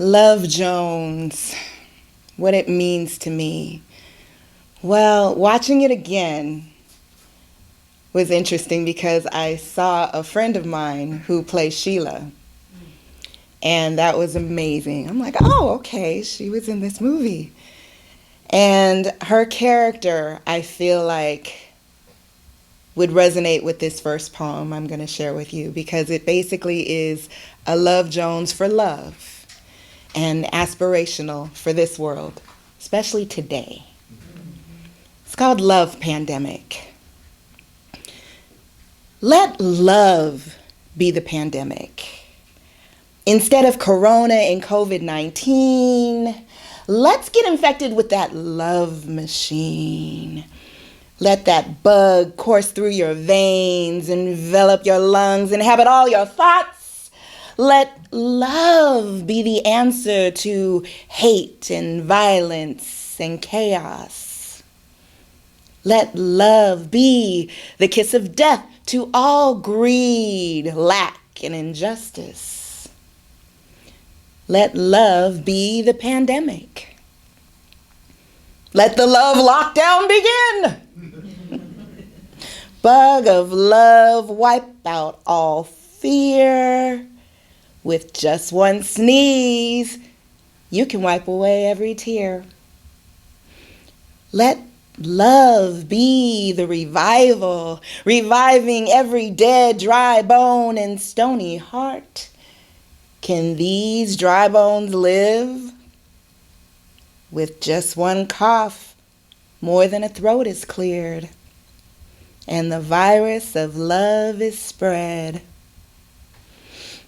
Love Jones, what it means to me. Well, watching it again was interesting because I saw a friend of mine who plays Sheila. And that was amazing. I'm like, oh, okay, she was in this movie. And her character, I feel like, would resonate with this first poem I'm going to share with you because it basically is a Love Jones for love and aspirational for this world, especially today. It's called Love Pandemic. Let love be the pandemic. Instead of Corona and COVID-19, let's get infected with that love machine. Let that bug course through your veins, envelop your lungs, inhabit all your thoughts. Let love be the answer to hate and violence and chaos. Let love be the kiss of death to all greed, lack, and injustice. Let love be the pandemic. Let the love lockdown begin. Bug of love, wipe out all fear. With just one sneeze, you can wipe away every tear. Let love be the revival, reviving every dead, dry bone and stony heart. Can these dry bones live? With just one cough, more than a throat is cleared, and the virus of love is spread.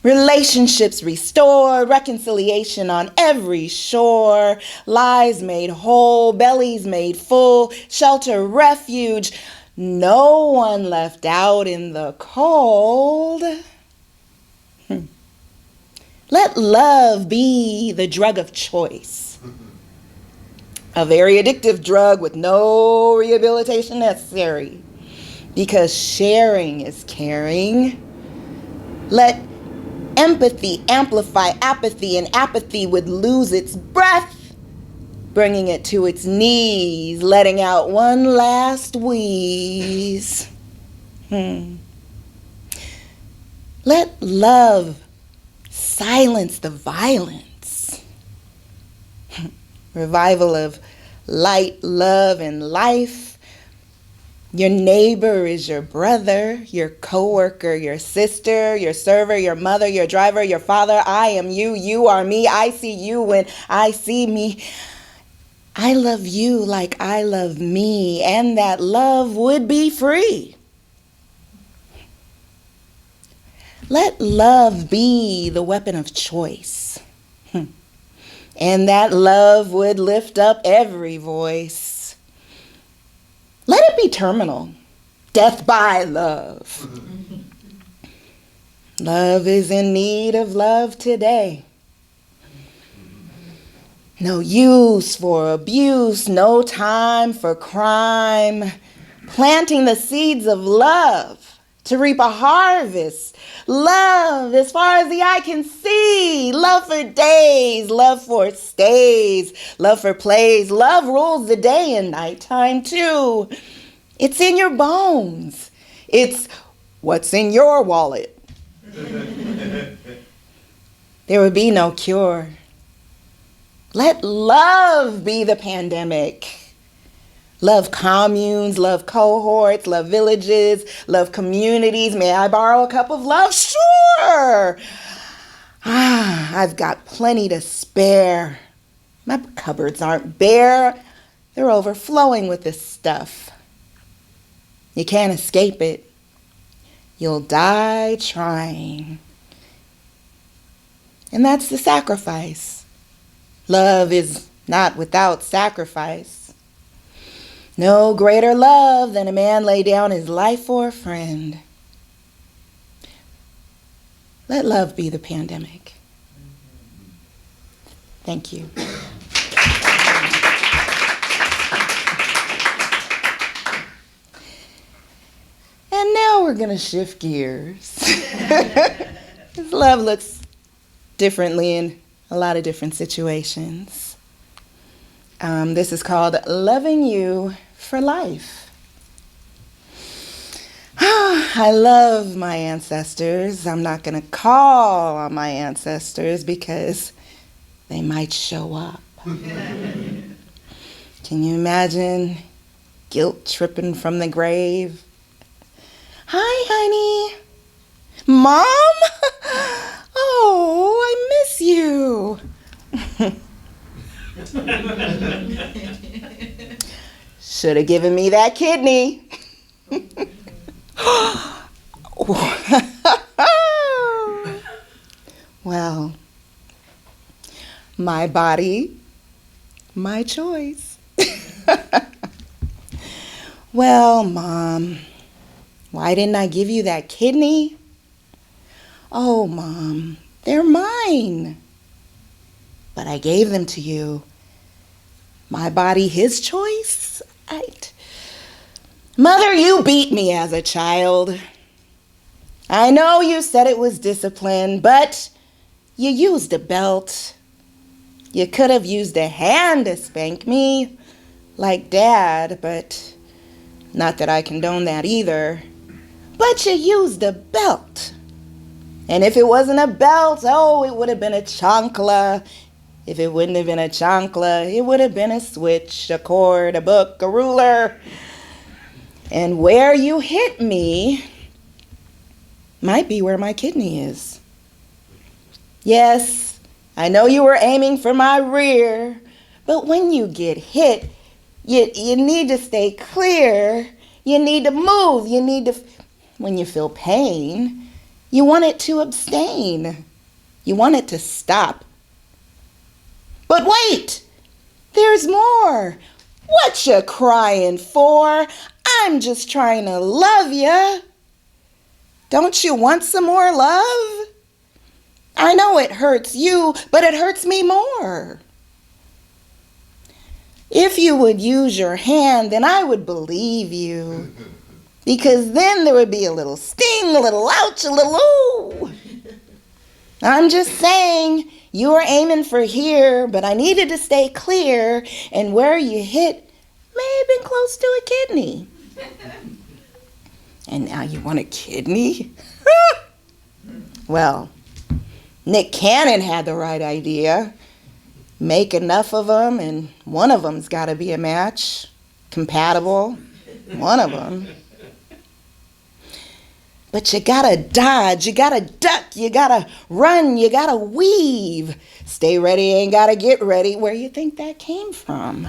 Relationships restored, reconciliation on every shore, lives made whole, bellies made full, shelter, refuge, no one left out in the cold. Let love be the drug of choice, a very addictive drug with no rehabilitation necessary, because sharing is caring. Let empathy amplify apathy, and apathy would lose its breath, bringing it to its knees, letting out one last wheeze. Let love silence the violence. Revival of light, love, and life. Your neighbor is your brother, your coworker, your sister, your server, your mother, your driver, your father. I am you, you are me. I see you when I see me. I love you like I love me, and that love would be free. Let love be the weapon of choice, and that love would lift up every voice. Let it be terminal, death by love. Love is in need of love today. No use for abuse, no time for crime. Planting the seeds of love to reap a harvest. Love as far as the eye can see. Love for days, love for stays, love for plays. Love rules the day and nighttime too. It's in your bones. It's what's in your wallet. There would be no cure. Let love be the pandemic. Love communes, love cohorts, love villages, love communities. May I borrow a cup of love? Sure. I've got plenty to spare. My cupboards aren't bare. They're overflowing with this stuff. You can't escape it. You'll die trying. And that's the sacrifice. Love is not without sacrifice. No greater love than a man lay down his life for a friend. Let love be the pandemic. Thank you. And now we're going to shift gears. This love looks differently in a lot of different situations. This is called Loving You for Life. I love my ancestors. I'm not going to call on my ancestors because they might show up. Can you imagine guilt tripping from the grave? Hi, honey. Mom? Oh, I miss you. Should have given me that kidney. Well, my body, my choice. Well, Mom, why didn't I give you that kidney? Oh, Mom, they're mine. But I gave them to you. My body, his choice? Mother, you beat me as a child. I know you said it was discipline, but you used a belt. You could have used a hand to spank me, like Dad, but not that I condone that either. But you used a belt. And if it wasn't a belt, oh, it would have been a chancla. If it wouldn't have been a chancla, it would have been a switch, a cord, a book, a ruler. And where you hit me might be where my kidney is. Yes, I know you were aiming for my rear, but when you get hit, you need to stay clear. You need to move. When you feel pain, you want it to abstain. You want it to stop. But wait, there's more. What you crying for? I'm just trying to love you. Don't you want some more love? I know it hurts you, but it hurts me more. If you would use your hand, then I would believe you. Because then there would be a little sting, a little ouch, a little ooh. I'm just saying, you were aiming for here, but I needed to stay clear, and where you hit may have been close to a kidney. And now you want a kidney? Well, Nick Cannon had the right idea. Make enough of them, and one of them's got to be a match. Compatible. One of them. But you gotta dodge, you gotta duck, you gotta run, you gotta weave. Stay ready ain't gotta get ready. Where you think that came from?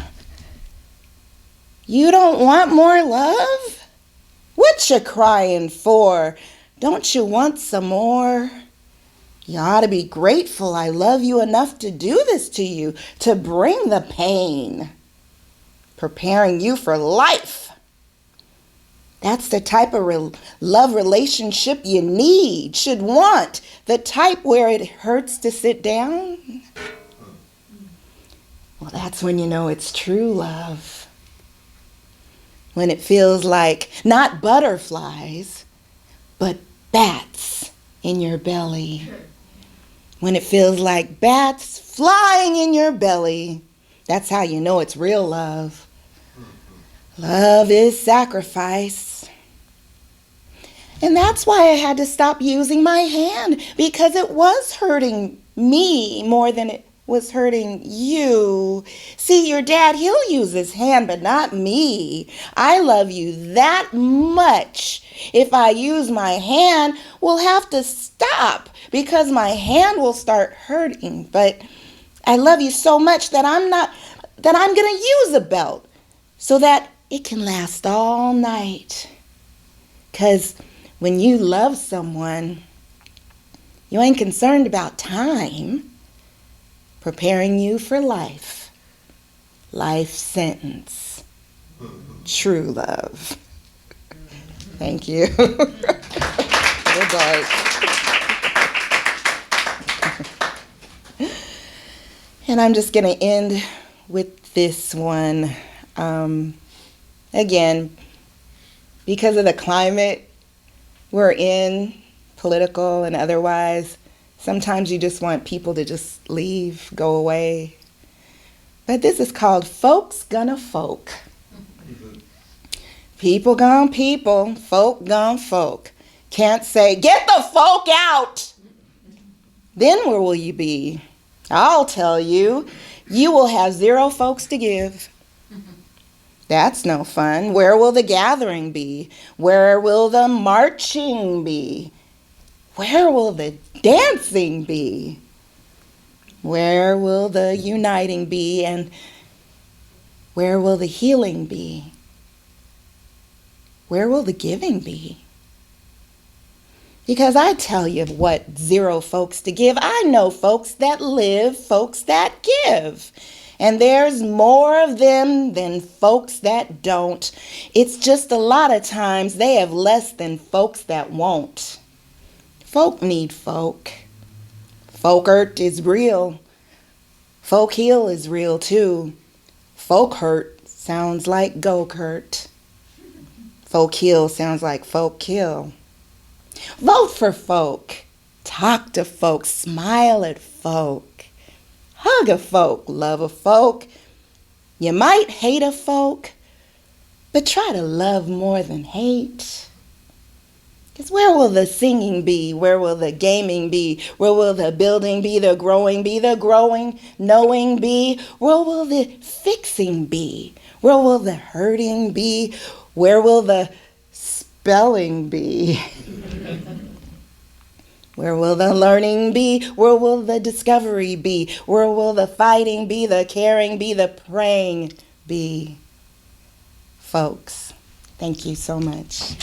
You don't want more love? What you crying for? Don't you want some more? You ought to be grateful I love you enough to do this to you, to bring the pain, preparing you for life. That's the type of love relationship you need, should want, the type where it hurts to sit down. Well, that's when you know it's true love. When it feels like not butterflies, but bats in your belly. When it feels like bats flying in your belly, that's how you know it's real love. Love is sacrifice. And that's why I had to stop using my hand, because it was hurting me more than it was hurting you. See, your dad, he'll use his hand, but not me. I love you that much. If I use my hand, we'll have to stop because my hand will start hurting. But I love you so much that I'm going to use a belt so that it can last all night. Because when you love someone, you ain't concerned about time. Preparing you for life. Life sentence. True love. Thank you. Good dark. And I'm just going to end with this one. Again, because of the climate we're in, political and otherwise, Sometimes you just want people to just leave, go away. But this is called Folks Gonna Folk. People gone people, folk gone folk. Can't say, get the folk out. Then where will you be? I'll tell you, you will have 0 folks to give. That's no fun. Where will the gathering be? Where will the marching be? Where will the dancing be? Where will the uniting be? And where will the healing be? Where will the giving be? Because I tell you what 0 folks to give. I know folks that live, folks that give. And there's more of them than folks that don't. It's just a lot of times they have less than folks that won't. Folk need folk. Folk hurt is real. Folk heal is real too. Folk hurt sounds like go hurt. Folk heal sounds like folk kill. Vote for folk. Talk to folk. Smile at folk. Hug a folk. Love a folk. You might hate a folk, but try to love more than hate. Because where will the singing be? Where will the gaming be? Where will the building be? The growing be? The growing, knowing be? Where will the fixing be? Where will the hurting be? Where will the spelling be? Where will the learning be? Where will the discovery be? Where will the fighting be? The caring be? The praying be? Folks, thank you so much.